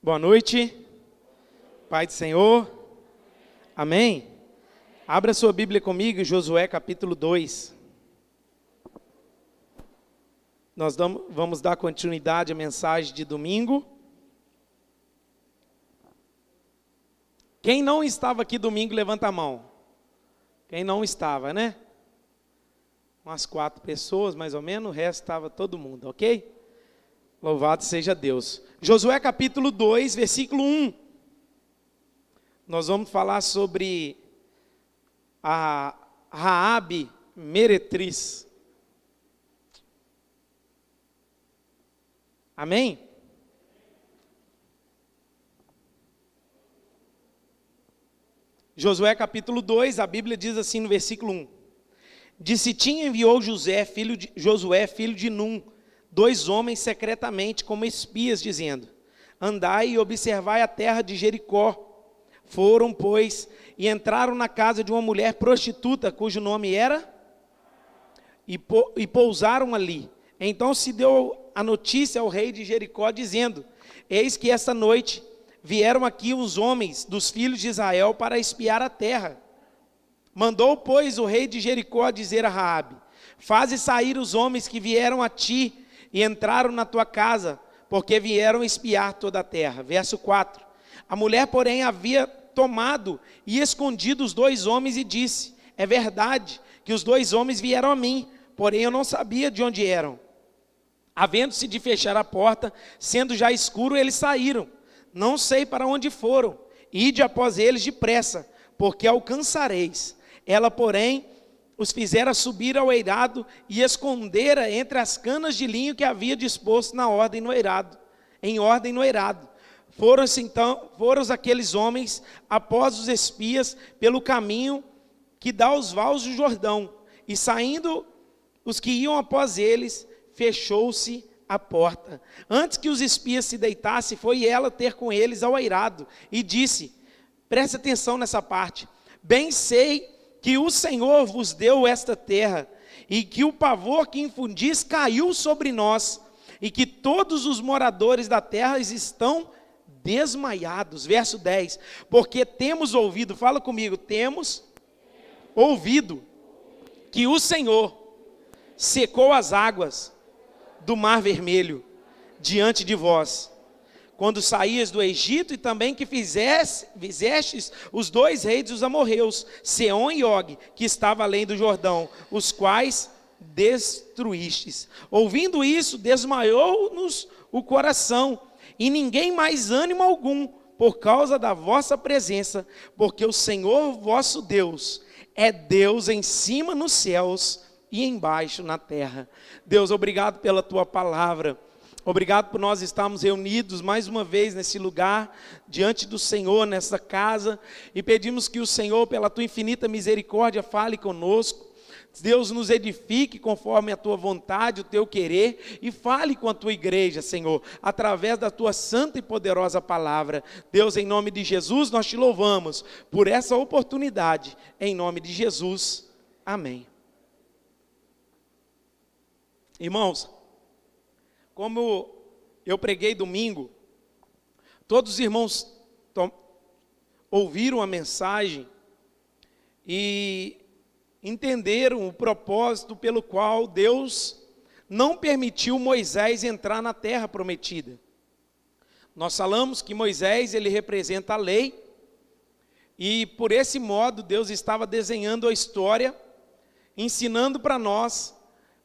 Boa noite, Pai do Senhor, amém? Abra sua Bíblia comigo, Josué capítulo 2. Nós vamos dar continuidade à mensagem de domingo. Quem não estava aqui domingo, levanta a mão. Quem não estava, né? Umas 4 pessoas, mais ou menos, o resto estava todo mundo, ok? Louvado seja Deus. Josué capítulo 2, versículo 1. Nós vamos falar sobre a Raabe meretriz. Amém? Josué capítulo 2, a Bíblia diz assim no versículo 1. De Sitim enviou Josué, filho de Num, 2 homens secretamente como espias, dizendo: andai e observai a terra de Jericó. Foram, pois, e entraram na casa de uma mulher prostituta, cujo nome era, e pousaram ali. Então se deu a notícia ao rei de Jericó, dizendo: eis que esta noite vieram aqui os homens dos filhos de Israel para espiar a terra. Mandou, pois, o rei de Jericó dizer a Raabe: faze sair os homens que vieram a ti e entraram na tua casa, porque vieram espiar toda a terra. Verso 4. A mulher, porém, havia tomado e escondido os 2 homens e disse: é verdade que os 2 homens vieram a mim, porém eu não sabia de onde eram. Havendo-se de fechar a porta, sendo já escuro, eles saíram. Não sei para onde foram. Ide após eles depressa, porque alcançareis. Ela, porém, os fizera subir ao eirado e escondera entre as canas de linho que havia disposto em ordem no eirado. Foram aqueles homens após os espias pelo caminho que dá aos vales do Jordão, e saindo os que iam após eles, fechou-se a porta. Antes que os espias se deitassem, foi ela ter com eles ao eirado, e disse, preste atenção nessa parte: bem sei que o Senhor vos deu esta terra, e que o pavor que infundis caiu sobre nós, e que todos os moradores da terra estão desmaiados. Verso 10, porque temos ouvido, fala comigo, temos ouvido que o Senhor secou as águas do Mar Vermelho diante de vós, quando saías do Egito, e também que fizestes os 2 reis dos amorreus, Seom e Og, que estava além do Jordão, os quais destruístes. Ouvindo isso, desmaiou-nos o coração, e ninguém mais ânimo algum, por causa da vossa presença, porque o Senhor vosso Deus é Deus em cima nos céus e embaixo na terra. Deus, obrigado pela tua palavra. Obrigado por nós estarmos reunidos mais uma vez nesse lugar, diante do Senhor, nessa casa, e pedimos que o Senhor, pela tua infinita misericórdia, fale conosco. Deus, nos edifique conforme a tua vontade, o teu querer, e fale com a tua igreja, Senhor, através da tua santa e poderosa palavra. Deus, em nome de Jesus, nós te louvamos por essa oportunidade, em nome de Jesus, amém. Irmãos, como eu preguei domingo, todos os irmãos ouviram a mensagem e entenderam o propósito pelo qual Deus não permitiu Moisés entrar na terra prometida. Nós falamos que Moisés, ele representa a lei, e por esse modo Deus estava desenhando a história, ensinando para nós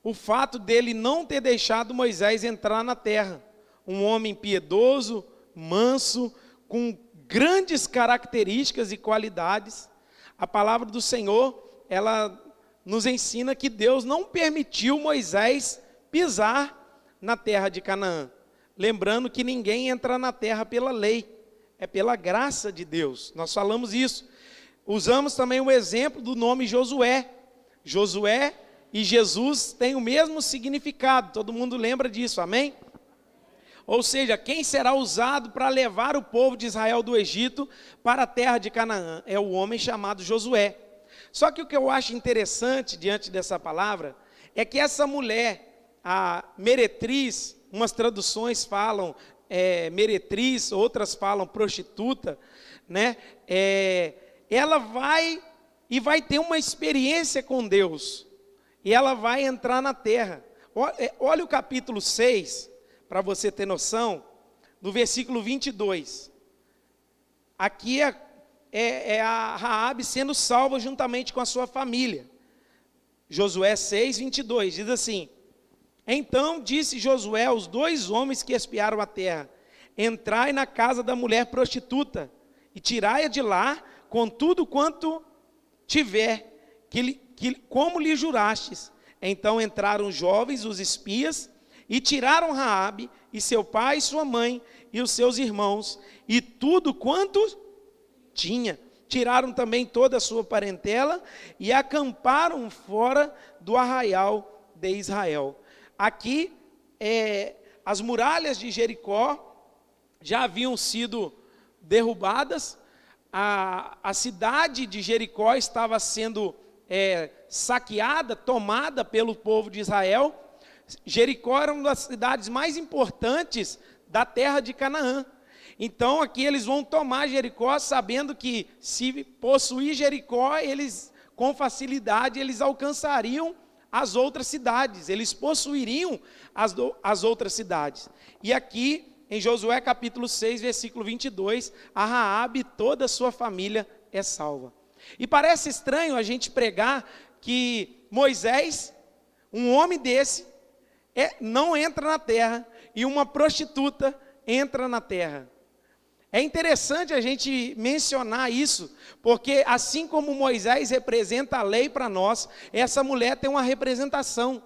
o fato dele não ter deixado Moisés entrar na terra. Um homem piedoso, manso, com grandes características e qualidades. A palavra do Senhor, ela nos ensina que Deus não permitiu Moisés pisar na terra de Canaã. Lembrando que ninguém entra na terra pela lei, é pela graça de Deus. Nós falamos isso. Usamos também o exemplo do nome Josué. Josué e Jesus têm o mesmo significado, todo mundo lembra disso, amém? Ou seja, quem será usado para levar o povo de Israel do Egito para a terra de Canaã? É o homem chamado Josué. Só que o que eu acho interessante diante dessa palavra é que essa mulher, a meretriz, umas traduções falam meretriz, outras falam prostituta, né? Ela vai ter uma experiência com Deus, e ela vai entrar na terra. Olha o capítulo 6, para você ter noção, no versículo 22. Aqui é a Raabe sendo salva juntamente com a sua família. Josué 6, 22, diz assim: então disse Josué aos 2 homens que espiaram a terra: entrai na casa da mulher prostituta, e tirai-a de lá com tudo quanto tiver, como lhe jurastes. Então entraram os jovens, os espias, e tiraram Raabe, e seu pai, e sua mãe, e os seus irmãos, e tudo quanto tinha. Tiraram também toda a sua parentela, e acamparam fora do arraial de Israel. Aqui, as muralhas de Jericó já haviam sido derrubadas, a cidade de Jericó estava sendo saqueada, tomada pelo povo de Israel. Jericó era uma das cidades mais importantes da terra de Canaã. Então aqui eles vão tomar Jericó, sabendo que se possuir Jericó, eles com facilidade eles alcançariam as outras cidades, eles possuiriam as outras cidades. E aqui em Josué capítulo 6, versículo 22, a Raabe e toda a sua família é salva. E parece estranho a gente pregar que Moisés, um homem desse, não entra na terra, e uma prostituta entra na terra. É interessante a gente mencionar isso, porque assim como Moisés representa a lei para nós, essa mulher tem uma representação.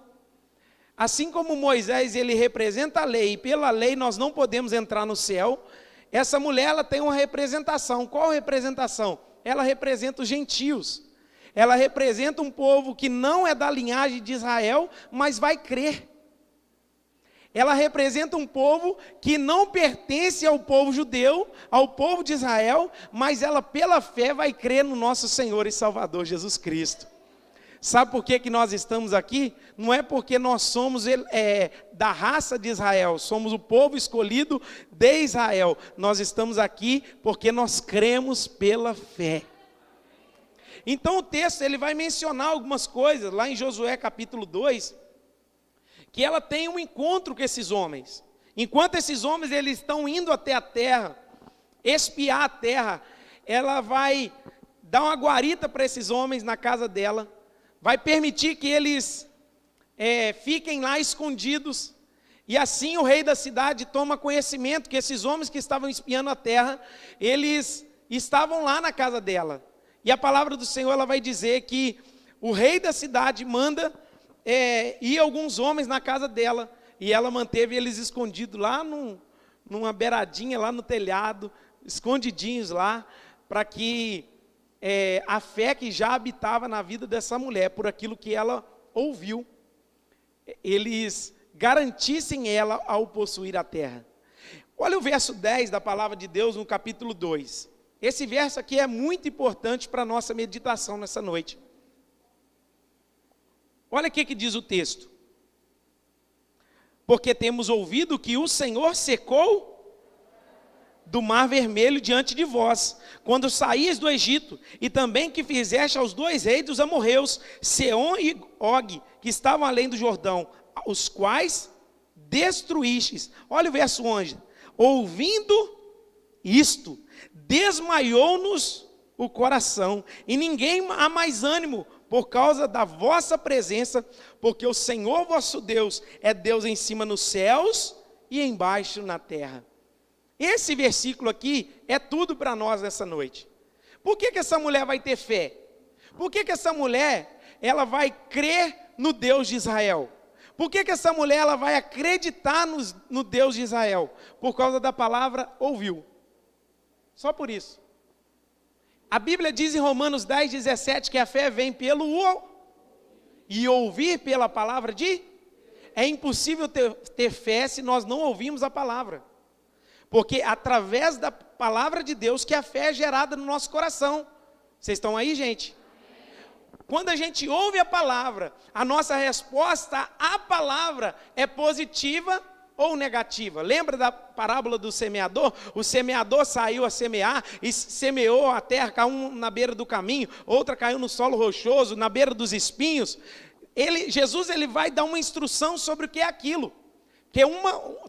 Assim como Moisés ele representa a lei, e pela lei nós não podemos entrar no céu, essa mulher ela tem uma representação. Qual representação? Ela representa os gentios. Ela representa um povo que não é da linhagem de Israel, mas vai crer. Ela representa um povo que não pertence ao povo judeu, ao povo de Israel, mas ela pela fé vai crer no nosso Senhor e Salvador Jesus Cristo. Sabe por que nós estamos aqui? Não é porque nós somos da raça de Israel, somos o povo escolhido de Israel. Nós estamos aqui porque nós cremos pela fé. Então o texto ele vai mencionar algumas coisas, lá em Josué capítulo 2, que ela tem um encontro com esses homens. Enquanto esses homens eles estão indo até a terra, espiar a terra, ela vai dar uma guarita para esses homens na casa dela, vai permitir que eles fiquem lá escondidos, e assim o rei da cidade toma conhecimento que esses homens que estavam espiando a terra, eles estavam lá na casa dela. E a palavra do Senhor ela vai dizer que o rei da cidade manda ir alguns homens na casa dela, e ela manteve eles escondidos lá numa beiradinha, lá no telhado, escondidinhos lá, para que a fé que já habitava na vida dessa mulher, por aquilo que ela ouviu, eles garantissem ela ao possuir a terra. Olha o verso 10 da palavra de Deus no capítulo 2. Esse verso aqui é muito importante para a nossa meditação nessa noite. Olha o que diz o texto. Porque temos ouvido que o Senhor secou do mar vermelho diante de vós, quando saíes do Egito, e também que fizeste aos 2 reis dos amorreus, Seom e Og, que estavam além do Jordão, os quais destruístes. Olha o verso 11. Ouvindo isto, desmaiou-nos o coração, e ninguém há mais ânimo, por causa da vossa presença, porque o Senhor vosso Deus é Deus em cima nos céus e embaixo na terra. Esse versículo aqui é tudo para nós nessa noite. Por que essa mulher vai ter fé? Por que essa mulher ela vai crer no Deus de Israel? Por que essa mulher ela vai acreditar no Deus de Israel? Por causa da palavra ouviu. Só por isso. A Bíblia diz em Romanos 10, 17 que a fé vem pelo e ouvir pela palavra de... É impossível ter fé se nós não ouvirmos a palavra. Porque através da palavra de Deus que a fé é gerada no nosso coração. Vocês estão aí, gente? Quando a gente ouve a palavra, a nossa resposta à palavra é positiva ou negativa? Lembra da parábola do semeador? O semeador saiu a semear e semeou a terra, caiu na beira do caminho, outra caiu no solo rochoso, na beira dos espinhos. Jesus vai dar uma instrução sobre o que é aquilo. Que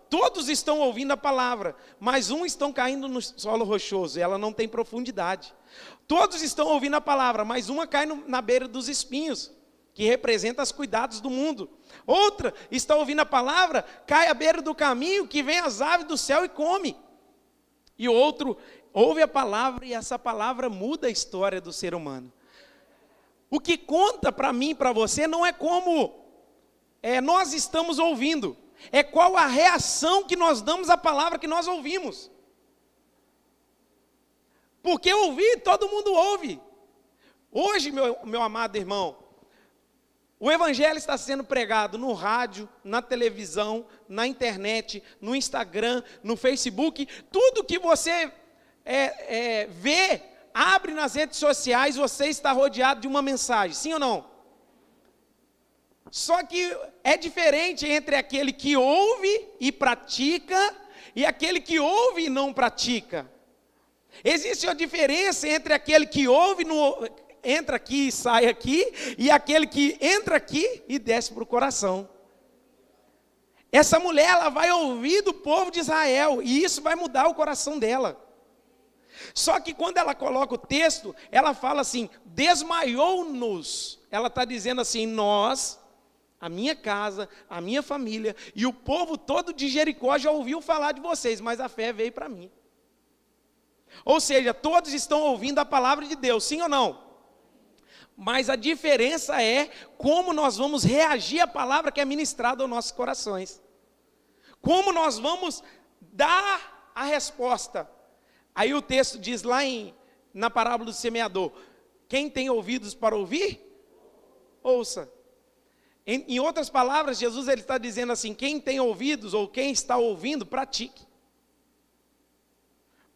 todos estão ouvindo a palavra, mas uns estão caindo no solo rochoso, e ela não tem profundidade. Todos estão ouvindo a palavra, mas uma cai na beira dos espinhos, que representa os cuidados do mundo. Outra está ouvindo a palavra, cai à beira do caminho, que vem as aves do céu e come. E o outro ouve a palavra, e essa palavra muda a história do ser humano. O que conta para mim e para você não é como nós estamos ouvindo, é qual a reação que nós damos à palavra que nós ouvimos. Porque ouvir, todo mundo ouve. Hoje, meu amado irmão, o evangelho está sendo pregado no rádio, na televisão, na internet, no Instagram, no Facebook. Tudo que você vê, abre nas redes sociais, você está rodeado de uma mensagem, sim ou não? Só que é diferente entre aquele que ouve e pratica e aquele que ouve e não pratica. Existe uma diferença entre aquele que ouve, entra aqui e sai aqui, e aquele que entra aqui e desce para o coração. Essa mulher, ela vai ouvir do povo de Israel, e isso vai mudar o coração dela. Só que quando ela coloca o texto, ela fala assim, desmaiou-nos. Ela está dizendo assim, nós, a minha casa, a minha família, e o povo todo de Jericó já ouviu falar de vocês, mas a fé veio para mim. Ou seja, todos estão ouvindo a palavra de Deus, sim ou não? Mas a diferença é como nós vamos reagir à palavra que é ministrada aos nossos corações. Como nós vamos dar a resposta. Aí o texto diz lá na parábola do semeador, quem tem ouvidos para ouvir, ouça. Em outras palavras, Jesus ele está dizendo assim, quem tem ouvidos ou quem está ouvindo, pratique.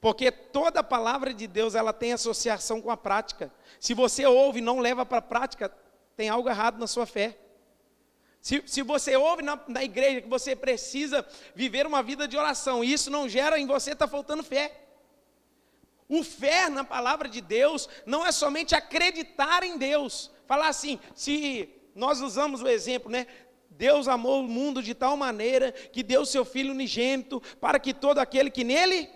Porque toda a palavra de Deus, ela tem associação com a prática. Se você ouve e não leva para a prática, tem algo errado na sua fé. Se você ouve na igreja que você precisa viver uma vida de oração, e isso não gera em você, está faltando fé. O fé na palavra de Deus não é somente acreditar em Deus. Falar assim, se nós usamos o exemplo, né? Deus amou o mundo de tal maneira que deu seu Filho unigênito para que todo aquele que nele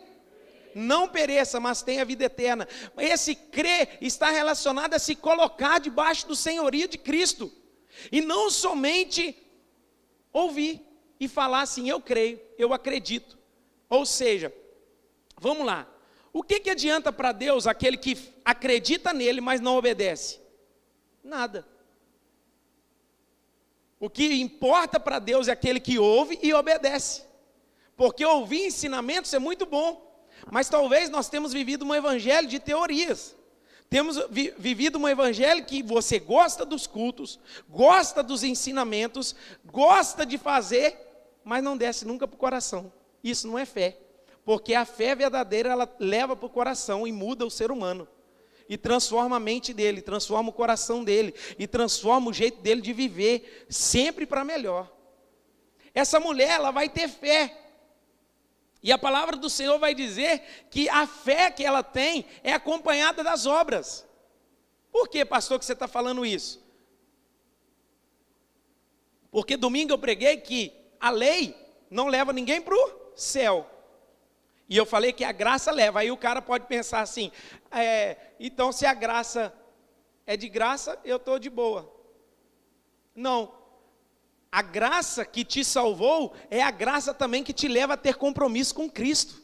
não pereça, mas tenha vida eterna. Esse crer está relacionado a se colocar debaixo do senhorio de Cristo. E não somente ouvir e falar assim, eu creio, eu acredito. Ou seja, vamos lá. O que adianta para Deus aquele que acredita nele, mas não obedece? Nada. O que importa para Deus é aquele que ouve e obedece. Porque ouvir ensinamentos é muito bom. Mas talvez nós temos vivido um evangelho de teorias. Temos vivido um evangelho que você gosta dos cultos, gosta dos ensinamentos, gosta de fazer, mas não desce nunca para o coração. Isso não é fé. Porque a fé verdadeira, ela leva para o coração e muda o ser humano. E transforma a mente dele, transforma o coração dele, e transforma o jeito dele de viver, sempre para melhor. Essa mulher, ela vai ter fé. E a palavra do Senhor vai dizer que a fé que ela tem é acompanhada das obras. Por que, pastor, que você está falando isso? Porque domingo eu preguei que a lei não leva ninguém para o céu. E eu falei que a graça leva. Aí o cara pode pensar assim, então se a graça é de graça, eu estou de boa. Não. A graça que te salvou é a graça também que te leva a ter compromisso com Cristo.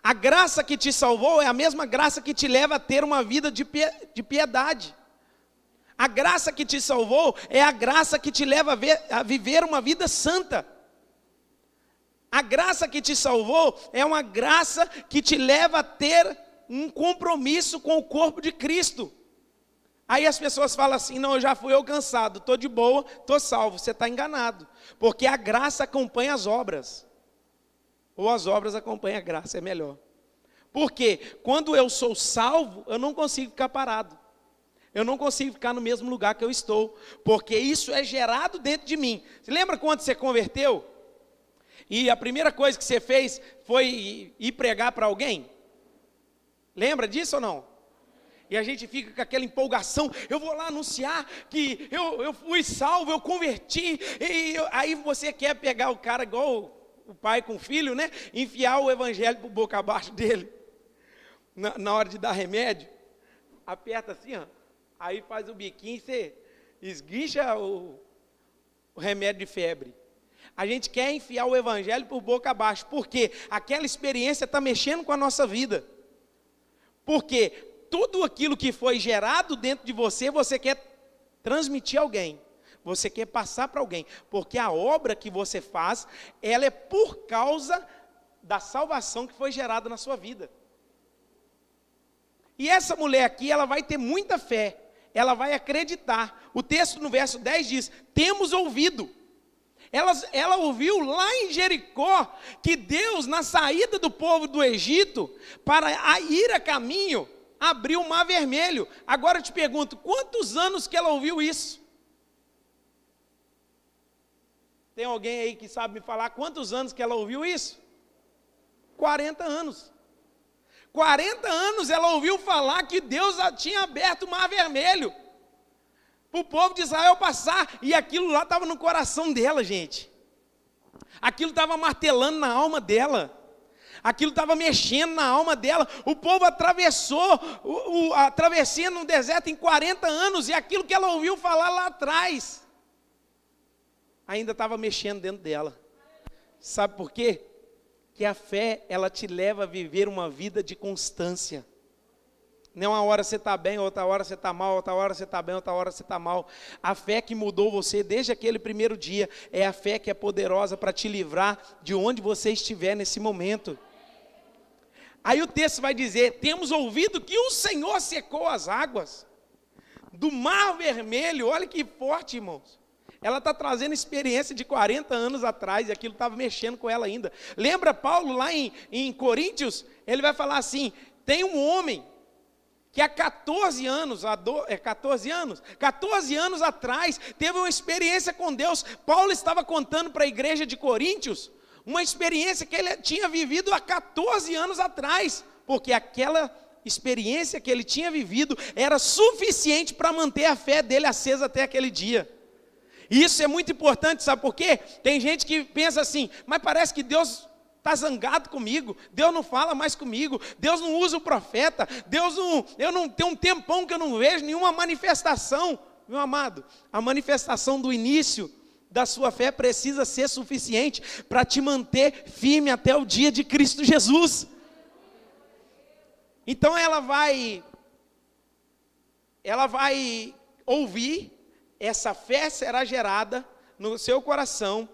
A graça que te salvou é a mesma graça que te leva a ter uma vida de piedade. A graça que te salvou é a graça que te leva a viver uma vida santa. A graça que te salvou é uma graça que te leva a ter um compromisso com o corpo de Cristo. Aí as pessoas falam assim, não, eu já fui alcançado, estou de boa, estou salvo. Você está enganado, porque a graça acompanha as obras. Ou as obras acompanham a graça, é melhor. Porque quando eu sou salvo, eu não consigo ficar parado. Eu não consigo ficar no mesmo lugar que eu estou, porque isso é gerado dentro de mim. Você lembra quando você converteu? e a primeira coisa que você fez foi ir pregar para alguém? Lembra disso ou não? E a gente fica com aquela empolgação, eu vou lá anunciar que eu fui salvo, eu converti, aí você quer pegar o cara igual o pai com o filho, né? Enfiar o evangelho por boca abaixo dele, na hora de dar remédio, aperta assim, ó, aí faz o biquinho e você esguicha o remédio de febre. A gente quer enfiar o evangelho por boca abaixo, porque aquela experiência está mexendo com a nossa vida. Porque tudo aquilo que foi gerado dentro de você, você quer transmitir a alguém. Você quer passar para alguém. Porque a obra que você faz, ela é por causa da salvação que foi gerada na sua vida. E essa mulher aqui, ela vai ter muita fé. Ela vai acreditar. O texto no verso 10 diz, temos ouvido. Ela ouviu lá em Jericó, que Deus, na saída do povo do Egito, para ir a caminho, abriu o mar vermelho. Agora eu te pergunto, quantos anos que ela ouviu isso? Tem alguém aí que sabe me falar quantos anos que ela ouviu isso? 40 anos. 40 anos ela ouviu falar que Deus tinha aberto o mar vermelho para o povo de Israel passar, e aquilo lá estava no coração dela, gente. Aquilo estava martelando na alma dela. Aquilo estava mexendo na alma dela. O povo atravessou a travessia no deserto em 40 anos, e aquilo que ela ouviu falar lá atrás ainda estava mexendo dentro dela. Sabe por quê? Que a fé, ela te leva a viver uma vida de constância. Não uma hora você está bem, outra hora você está mal, outra hora você está bem, outra hora você está mal. A fé que mudou você desde aquele primeiro dia é a fé que é poderosa para te livrar de onde você estiver nesse momento. Aí o texto vai dizer, temos ouvido que o Senhor secou as águas do mar vermelho. Olha que forte, irmãos. Ela está trazendo experiência de 40 anos atrás, e aquilo estava mexendo com ela ainda. Lembra Paulo lá em Coríntios? Ele vai falar assim, tem um homem que há 14 anos atrás, teve uma experiência com Deus. Paulo estava contando para a igreja de Coríntios, uma experiência que ele tinha vivido há 14 anos atrás, porque aquela experiência que ele tinha vivido, era suficiente para manter a fé dele acesa até aquele dia. E isso é muito importante, sabe por quê? Tem gente que pensa assim, mas parece que Deus está zangado comigo, Deus não fala mais comigo, Deus não usa o profeta, eu não tenho um tempão que eu não vejo nenhuma manifestação. Meu amado, a manifestação do início da sua fé precisa ser suficiente para te manter firme até o dia de Cristo Jesus. Então ela vai ouvir, essa fé será gerada no seu coração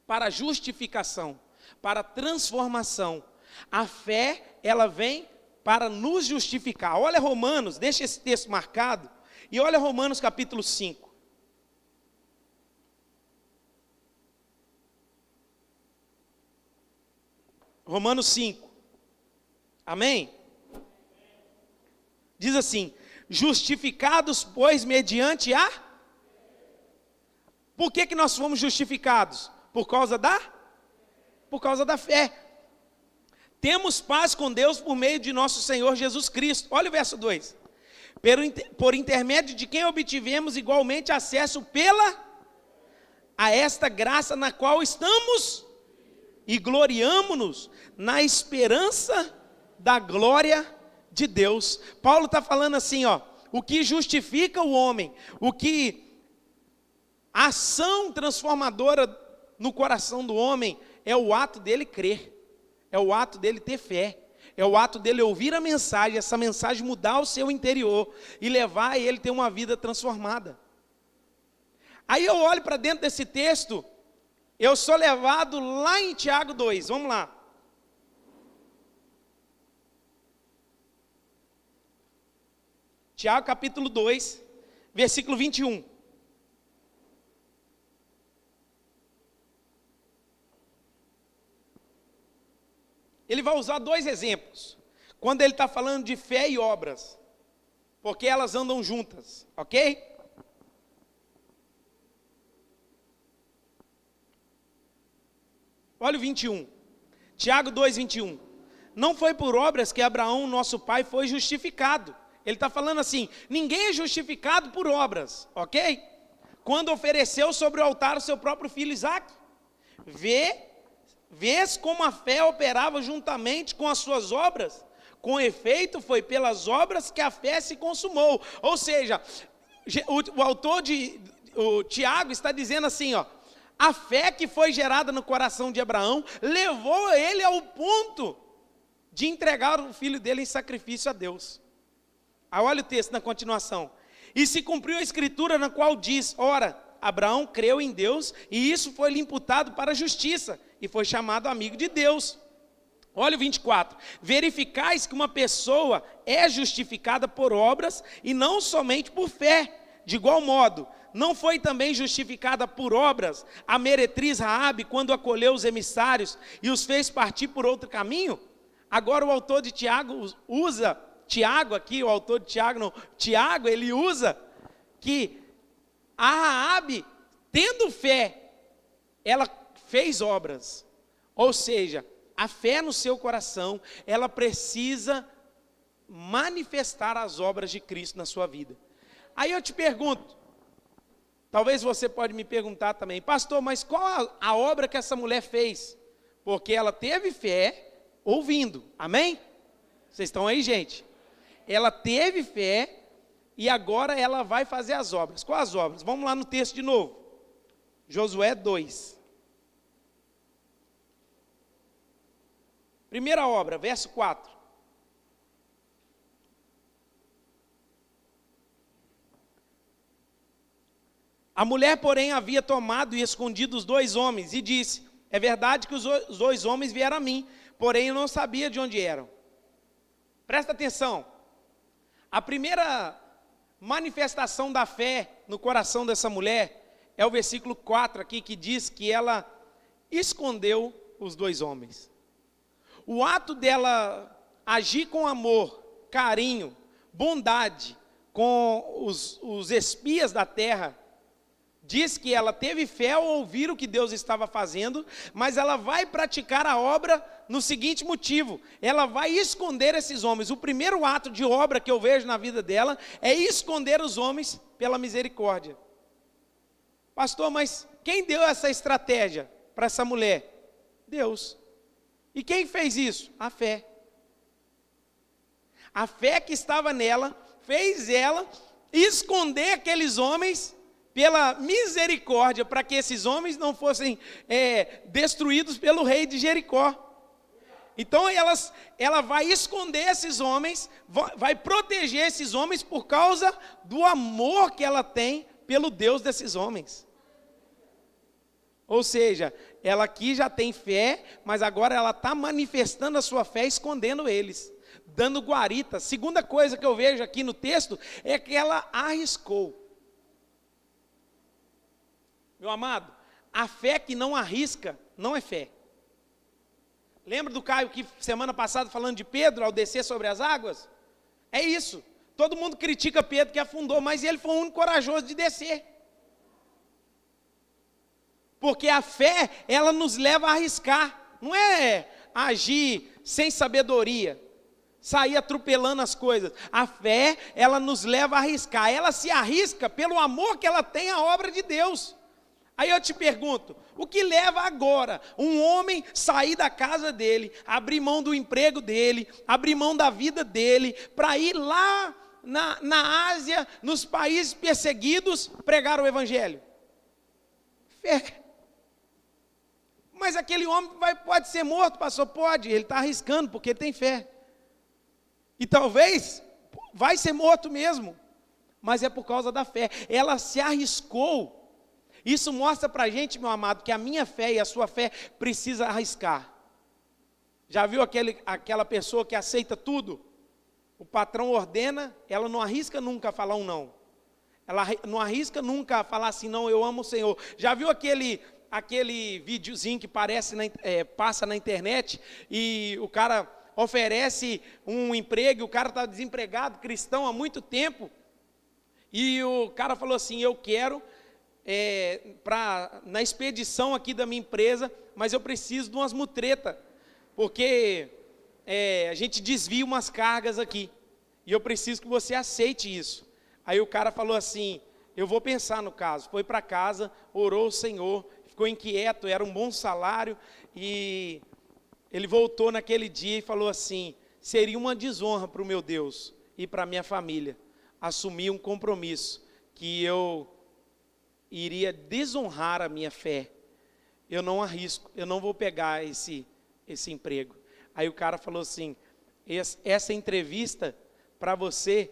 para justificação, para transformação. A fé, ela vem para nos justificar. Olha Romanos, deixa esse texto marcado, e olha Romanos capítulo 5. Romanos 5. Amém? Diz assim, justificados, pois, mediante a... Por que nós fomos justificados? Por causa da fé. Temos paz com Deus por meio de nosso Senhor Jesus Cristo. Olha o verso 2. Por intermédio de quem obtivemos igualmente acesso a esta graça na qual estamos e gloriamo-nos na esperança da glória de Deus. Paulo está falando assim, ó, o que justifica o homem, a ação transformadora no coração do homem é o ato dele crer, é o ato dele ter fé, é o ato dele ouvir a mensagem, essa mensagem mudar o seu interior e levar ele a ter uma vida transformada. Aí eu olho para dentro desse texto, eu sou levado lá em Tiago 2, vamos lá. Tiago capítulo 2, versículo 21. Ele vai usar dois exemplos, quando ele está falando de fé e obras, porque elas andam juntas, ok? Olha o 21. Tiago 2, 21. Não foi por obras que Abraão, nosso pai, foi justificado. Ele está falando assim, ninguém é justificado por obras, ok? Quando ofereceu sobre o altar o seu próprio filho Isaque. Vês como a fé operava juntamente com as suas obras? Com efeito, foi pelas obras que a fé se consumou. Ou seja, o autor o Tiago está dizendo assim, ó, a fé que foi gerada no coração de Abraão levou ele ao ponto de entregar o filho dele em sacrifício a Deus. Aí olha o texto na continuação. E se cumpriu a escritura na qual diz, ora, Abraão creu em Deus e isso foi-lhe imputado para a justiça e foi chamado amigo de Deus. Olha o 24. Verificais que uma pessoa é justificada por obras e não somente por fé. De igual modo, não foi também justificada por obras a meretriz Raabe quando acolheu os emissários e os fez partir por outro caminho? Agora o autor de Tiago usa, Tiago, ele usa que a Raabe, tendo fé, ela fez obras. Ou seja, a fé no seu coração, ela precisa manifestar as obras de Cristo na sua vida. Aí eu te pergunto, talvez você pode me perguntar também, pastor, mas qual a obra que essa mulher fez? Porque ela teve fé ouvindo, amém? Vocês estão aí, gente? Ela teve fé e agora ela vai fazer as obras. Quais as obras? Vamos lá no texto de novo. Josué 2. Primeira obra, verso 4. A mulher, porém, havia tomado e escondido os 2 homens e disse, é verdade que os 2 homens vieram a mim, porém eu não sabia de onde eram. Presta atenção. A primeira manifestação da fé no coração dessa mulher é o versículo 4 aqui, que diz que ela escondeu os 2 homens. O ato dela agir com amor, carinho, bondade com os espias da terra, diz que ela teve fé ao ouvir o que Deus estava fazendo, mas ela vai praticar a obra no seguinte motivo, ela vai esconder esses homens. O primeiro ato de obra que eu vejo na vida dela é esconder os homens pela misericórdia. Pastor, mas quem deu essa estratégia para essa mulher? Deus. E quem fez isso? A fé. A fé que estava nela fez ela esconder aqueles homens pela misericórdia, para que esses homens não fossem destruídos pelo rei de Jericó. Então ela vai esconder esses homens, vai proteger esses homens por causa do amor que ela tem pelo Deus desses homens. Ou seja, ela aqui já tem fé, mas agora ela está manifestando a sua fé escondendo eles, dando guarita. Segunda coisa que eu vejo aqui no texto é que ela arriscou. Meu amado, a fé que não arrisca não é fé. Lembra do Caio que semana passada falando de Pedro ao descer sobre as águas? É isso. Todo mundo critica Pedro que afundou, mas ele foi o único corajoso de descer. Porque a fé, ela nos leva a arriscar. Não é agir sem sabedoria, sair atropelando as coisas. A fé, ela nos leva a arriscar. Ela se arrisca pelo amor que ela tem à obra de Deus. Aí eu te pergunto, o que leva agora um homem sair da casa dele, abrir mão do emprego dele, abrir mão da vida dele, para ir lá na Ásia, nos países perseguidos, pregar o evangelho? Fé. Mas aquele homem pode ser morto, pastor? Pode, ele está arriscando porque ele tem fé. E talvez vai ser morto mesmo, mas é por causa da fé. Ela se arriscou. Isso mostra para a gente, meu amado, que a minha fé e a sua fé precisa arriscar. Já viu aquela pessoa que aceita tudo? O patrão ordena, ela não arrisca nunca falar um não. Ela não arrisca nunca falar assim, não, eu amo o Senhor. Já viu aquele videozinho que passa na internet e o cara oferece um emprego, o cara está desempregado, cristão há muito tempo, e o cara falou assim, eu quero... na expedição aqui da minha empresa, mas eu preciso de umas mutretas, porque a gente desvia umas cargas aqui, e eu preciso que você aceite isso. Aí o cara falou assim, eu vou pensar no caso. Foi para casa, orou o Senhor, ficou inquieto, era um bom salário, e ele voltou naquele dia e falou assim, seria uma desonra para o meu Deus e para a minha família, assumir um compromisso, que eu iria desonrar a minha fé. Eu não arrisco, eu não vou pegar esse emprego. Aí o cara falou assim, essa entrevista para você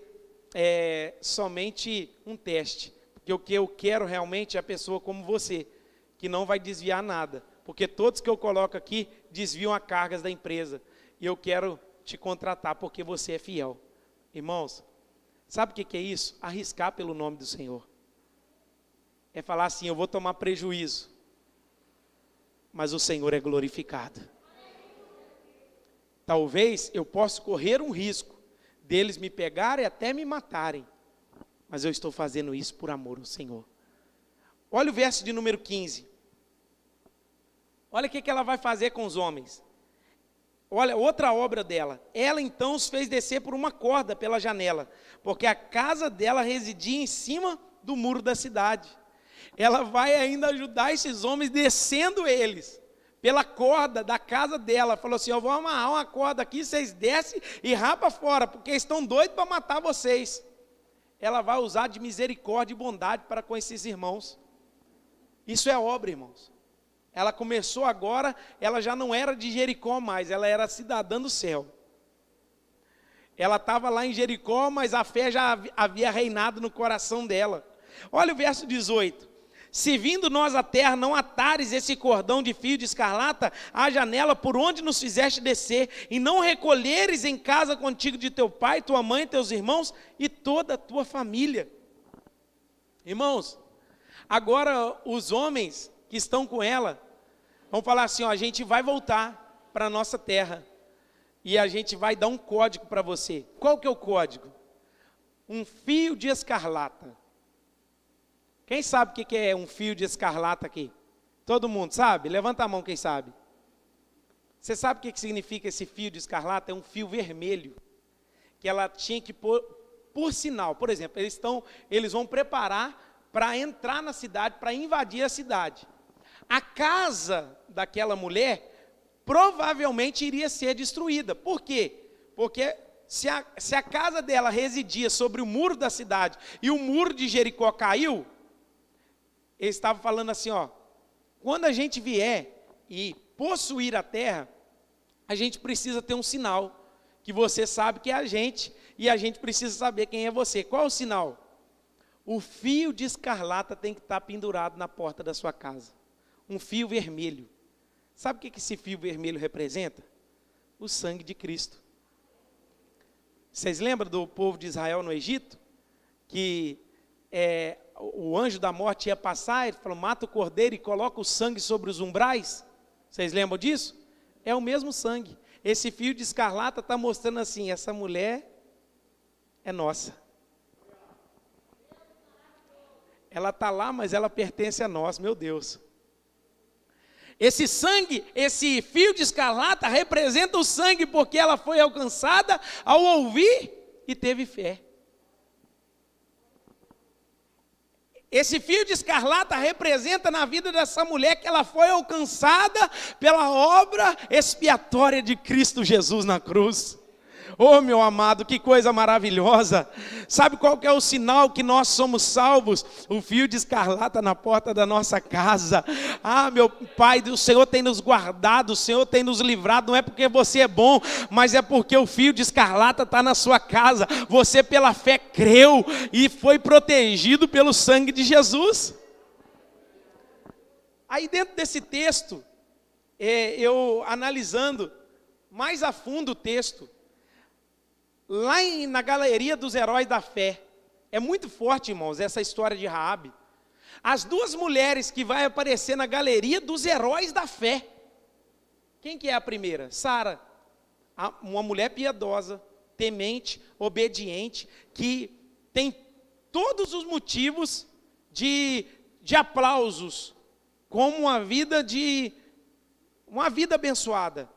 é somente um teste, porque o que eu quero realmente é a pessoa como você, que não vai desviar nada, porque todos que eu coloco aqui desviam as cargas da empresa, e eu quero te contratar porque você é fiel. Irmãos, sabe o que é isso? Arriscar pelo nome do Senhor. É falar assim, eu vou tomar prejuízo, mas o Senhor é glorificado. Talvez eu possa correr um risco deles me pegarem e até me matarem, mas eu estou fazendo isso por amor ao Senhor. Olha o verso de número 15. Olha o que ela vai fazer com os homens. Olha, outra obra dela. Ela então os fez descer por uma corda pela janela, porque a casa dela residia em cima do muro da cidade. Ela vai ainda ajudar esses homens descendo eles pela corda da casa dela. Falou assim, eu vou amarrar uma corda aqui, vocês descem e rapa fora, porque estão doidos para matar vocês. Ela vai usar de misericórdia e bondade para com esses irmãos. Isso é obra, irmãos. Ela começou agora, ela já não era de Jericó mais, ela era cidadã do céu. Ela estava lá em Jericó, mas a fé já havia reinado no coração dela. Olha o verso 18. Se vindo nós à terra não atares esse cordão de fio de escarlata à janela por onde nos fizeste descer, e não recolheres em casa contigo de teu pai, tua mãe, teus irmãos e toda a tua família. Irmãos, agora os homens que estão com ela vão falar assim, ó, a gente vai voltar para a nossa terra e a gente vai dar um código para você. Qual que é o código? Um fio de escarlata. Quem sabe o que é um fio de escarlata aqui? Todo mundo sabe? Levanta a mão quem sabe. Você sabe o que significa esse fio de escarlata? É um fio vermelho, que ela tinha que pôr, por sinal. Por exemplo, eles vão preparar para entrar na cidade, para invadir a cidade. A casa daquela mulher provavelmente iria ser destruída. Por quê? Porque se a casa dela residia sobre o muro da cidade e o muro de Jericó caiu, ele estava falando assim, ó, quando a gente vier e possuir a terra, a gente precisa ter um sinal, que você sabe que é a gente, e a gente precisa saber quem é você. Qual é o sinal? O fio de escarlata tem que estar pendurado na porta da sua casa. Um fio vermelho. Sabe o que esse fio vermelho representa? O sangue de Cristo. Vocês lembram do povo de Israel no Egito? Que o anjo da morte ia passar, ele falou, mata o cordeiro e coloca o sangue sobre os umbrais. Vocês lembram disso? É o mesmo sangue. Esse fio de escarlata está mostrando assim, essa mulher é nossa. Ela está lá, mas ela pertence a nós, meu Deus. Esse sangue, esse fio de escarlata representa o sangue, porque ela foi alcançada ao ouvir e teve fé. Esse fio de escarlata representa na vida dessa mulher que ela foi alcançada pela obra expiatória de Cristo Jesus na cruz. Oh, meu amado, que coisa maravilhosa. Sabe qual que é o sinal que nós somos salvos? O fio de escarlata na porta da nossa casa. Ah, meu Pai, o Senhor tem nos guardado, o Senhor tem nos livrado. Não é porque você é bom, mas é porque o fio de escarlata está na sua casa. Você pela fé creu e foi protegido pelo sangue de Jesus. Aí dentro desse texto, eu analisando mais a fundo o texto, lá na galeria dos heróis da fé, é muito forte, irmãos, essa história de Raabe. As duas mulheres que vai aparecer na galeria dos heróis da fé. Quem que é a primeira? Sara, uma mulher piedosa, temente, obediente, que tem todos os motivos de aplausos, como uma vida de uma vida abençoada.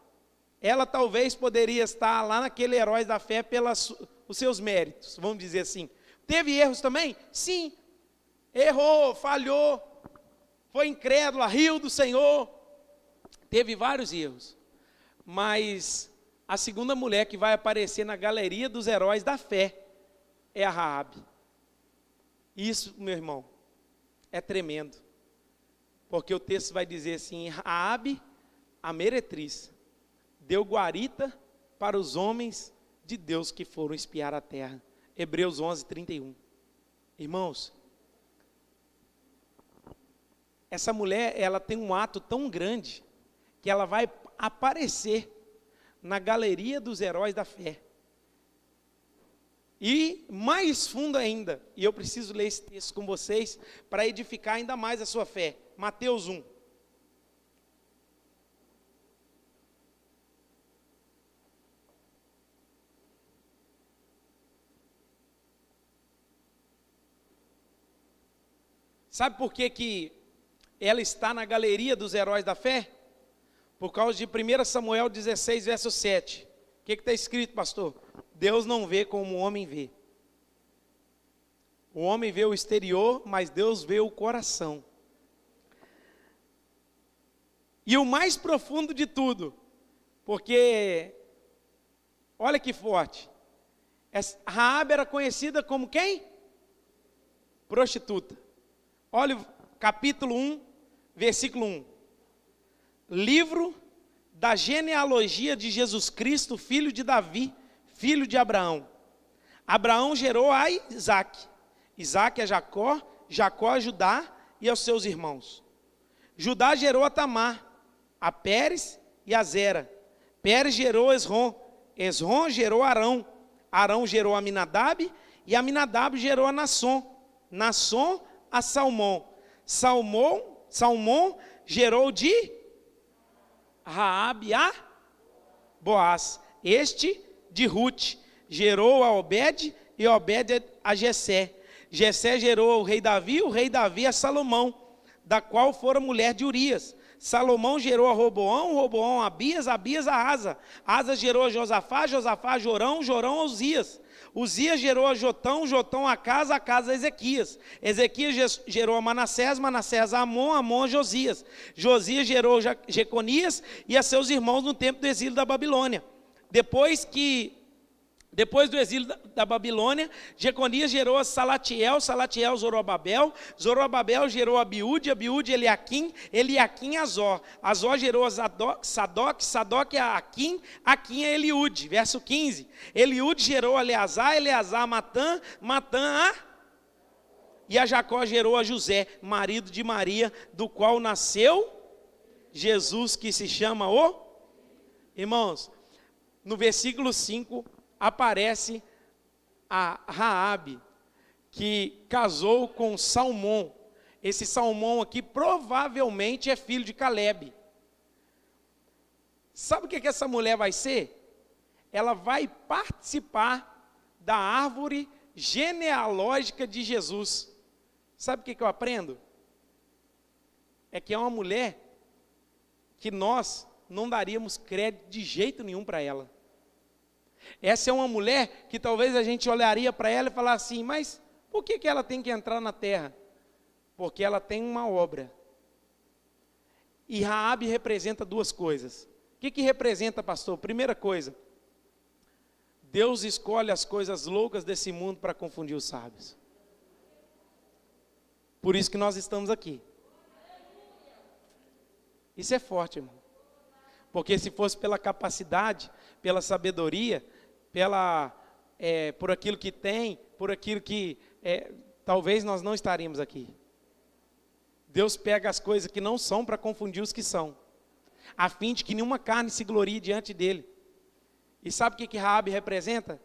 Ela talvez poderia estar lá naquele herói da fé pelos seus méritos, vamos dizer assim. Teve erros também? Sim. Errou, falhou, foi incrédula, riu do Senhor. Teve vários erros. Mas a segunda mulher que vai aparecer na galeria dos heróis da fé é a Raabe. Isso, meu irmão, é tremendo. Porque o texto vai dizer assim: Raabe, a meretriz, deu guarita para os homens de Deus que foram espiar a terra. Hebreus 11, 31. Irmãos, essa mulher, ela tem um ato tão grande, que ela vai aparecer na galeria dos heróis da fé. E mais fundo ainda, e eu preciso ler esse texto com vocês, para edificar ainda mais a sua fé. Mateus 1. Sabe por que ela está na galeria dos heróis da fé? Por causa de 1 Samuel 16, verso 7. O que está escrito, pastor? Deus não vê como o homem vê. O homem vê o exterior, mas Deus vê o coração. E o mais profundo de tudo, porque, olha que forte, Raabe era conhecida como quem? Prostituta. Olha o capítulo 1, versículo 1. Livro da genealogia de Jesus Cristo, filho de Davi, filho de Abraão. Abraão gerou a Isaque, Isaque a Jacó, Jacó a Judá e aos seus irmãos. Judá gerou a Tamar, a Pérez e a Zera. Pérez gerou Esrom, Esrom gerou Arão, Arão gerou Aminadab e Aminadab gerou a Nasson, Nasson a Salmão, Salmão gerou de Raabe a Boaz, este de Rute, gerou a Obed e Obed a Jessé. Jessé gerou o rei Davi a Salomão, da qual fora mulher de Urias. Salomão gerou a Roboão, Roboão a Abias, Abias a Asa. Asa gerou a Josafá, Josafá a Jorão, Jorão a Uzias. Uzias gerou a Jotão, Jotão a Casa a Ezequias. Ezequias gerou a Manassés, Manassés a Amon, Amon a Josias. Josias gerou Jeconias e a seus irmãos no tempo do exílio da Babilônia. Depois do exílio da Babilônia, Jeconias gerou a Salatiel, Salatiel Zorobabel, Zorobabel gerou a Abiúde, Abiúde Eliaquim, Eliaquim a Azor, Azor gerou a Sadoc, Sadoc a Aquim, Aquim a Eliúde. Verso 15, Eliúde gerou a Eleazar, Eleazar a Matã, Matã a... E a Jacó gerou a José, marido de Maria, do qual nasceu Jesus, que se chama o... Irmãos, no versículo 5... aparece a Raabe, que casou com Salmão. Esse Salmão aqui provavelmente é filho de Calebe. Sabe o que essa mulher vai ser? Ela vai participar da árvore genealógica de Jesus. Sabe o que eu aprendo? É que é uma mulher que nós não daríamos crédito de jeito nenhum para ela. Essa é uma mulher que talvez a gente olharia para ela e falar assim: mas por que ela tem que entrar na terra? Porque ela tem uma obra. E Raabe representa duas coisas. O que representa, pastor? Primeira coisa, Deus escolhe as coisas loucas desse mundo para confundir os sábios. Por isso que nós estamos aqui. Isso é forte, irmão. Porque se fosse pela capacidade, pela sabedoria, por aquilo que tem, por aquilo que talvez nós não estaríamos aqui. Deus pega as coisas que não são para confundir os que são, a fim de que nenhuma carne se glorie diante dele. E sabe o que Raabe representa?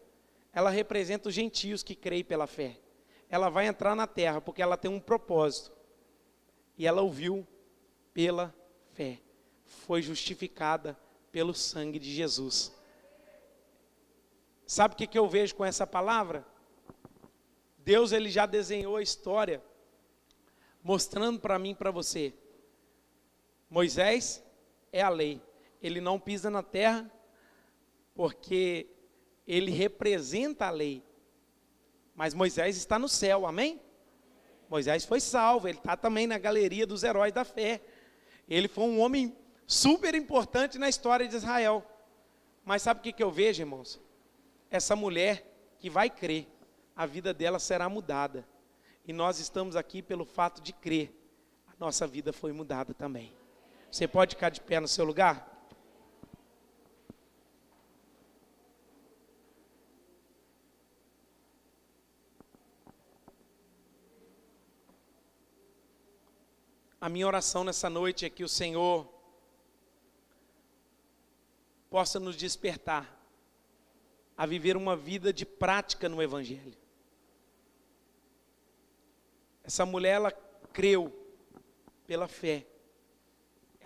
Ela representa os gentios que creem pela fé. Ela vai entrar na terra porque ela tem um propósito. E ela ouviu pela fé. Foi justificada pelo sangue de Jesus. Sabe o que eu vejo com essa palavra? Deus, ele já desenhou a história, mostrando para mim e para você. Moisés é a lei. Ele não pisa na terra porque ele representa a lei. Mas Moisés está no céu, amém? Moisés foi salvo, ele está também na galeria dos heróis da fé. Ele foi um homem super importante na história de Israel. Mas sabe o que eu vejo, irmãos? Essa mulher que vai crer, a vida dela será mudada. E nós estamos aqui pelo fato de crer. A nossa vida foi mudada também. Você pode ficar de pé no seu lugar? A minha oração nessa noite é que o Senhor possa nos despertar a viver uma vida de prática no Evangelho. Essa mulher, ela creu pela fé.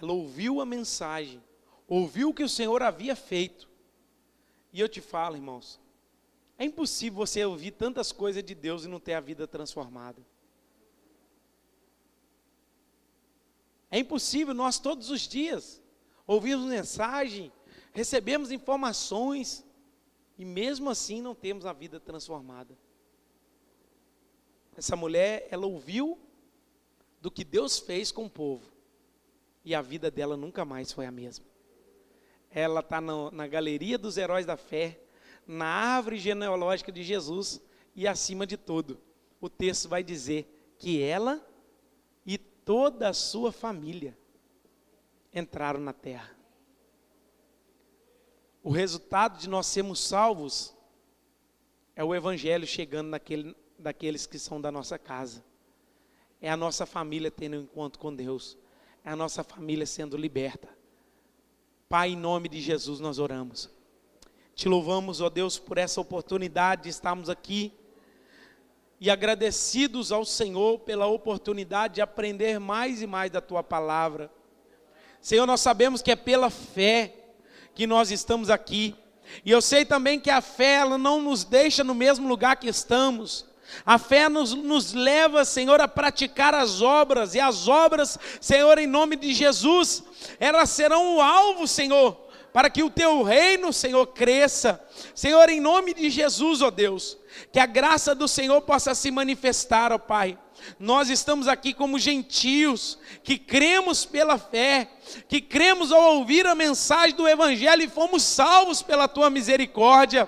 Ela ouviu a mensagem, ouviu o que o Senhor havia feito. E eu te falo, irmãos, é impossível você ouvir tantas coisas de Deus e não ter a vida transformada. É impossível nós todos os dias ouvirmos mensagem, recebemos informações e mesmo assim não temos a vida transformada. Essa mulher, ela ouviu do que Deus fez com o povo e a vida dela nunca mais foi a mesma. Ela está na galeria dos heróis da fé, na árvore genealógica de Jesus e acima de tudo, o texto vai dizer que ela e toda a sua família entraram na terra. O resultado de nós sermos salvos é o Evangelho chegando daqueles que são da nossa casa. É a nossa família tendo um encontro com Deus. É a nossa família sendo liberta. Pai, em nome de Jesus nós oramos. Te louvamos, ó Deus, por essa oportunidade de estarmos aqui. E agradecidos ao Senhor pela oportunidade de aprender mais e mais da Tua palavra. Senhor, nós sabemos que é pela fé que nós estamos aqui. E eu sei também que a fé, ela não nos deixa no mesmo lugar que estamos. A fé nos leva, Senhor, a praticar as obras. E as obras, Senhor, em nome de Jesus, elas serão o alvo, Senhor, para que o Teu reino, Senhor, cresça. Senhor, em nome de Jesus, ó Deus, que a graça do Senhor possa se manifestar, ó Pai. Nós estamos aqui como gentios, que cremos pela fé, que cremos ao ouvir a mensagem do Evangelho e fomos salvos pela Tua misericórdia.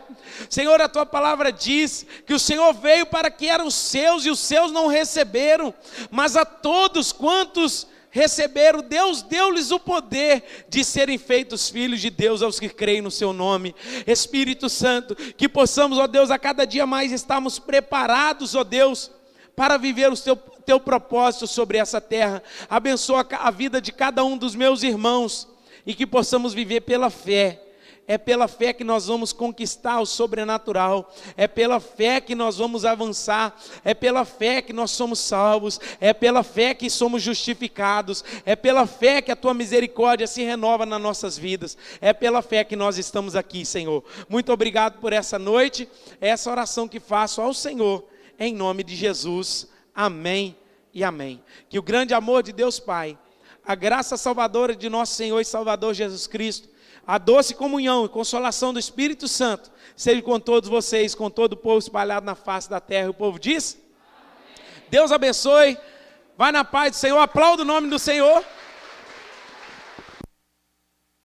Senhor, a Tua palavra diz que o Senhor veio para que eram os seus e os seus não receberam, mas a todos quantos receberam, Deus deu-lhes o poder de serem feitos filhos de Deus aos que creem no Seu nome. Espírito Santo, que possamos, ó Deus, a cada dia mais estarmos preparados, ó Deus, para viver o teu propósito sobre essa terra. Abençoa a vida de cada um dos meus irmãos e que possamos viver pela fé. É pela fé que nós vamos conquistar o sobrenatural. É pela fé que nós vamos avançar. É pela fé que nós somos salvos. É pela fé que somos justificados. É pela fé que a Tua misericórdia se renova nas nossas vidas. É pela fé que nós estamos aqui, Senhor. Muito obrigado por essa noite. É essa oração que faço ao Senhor, em nome de Jesus. Amém e amém. Que o grande amor de Deus Pai, a graça salvadora de nosso Senhor e Salvador Jesus Cristo, a doce comunhão e consolação do Espírito Santo seja com todos vocês, com todo o povo espalhado na face da terra. O povo diz? Amém. Deus abençoe. Vai na paz do Senhor. Aplauda o nome do Senhor.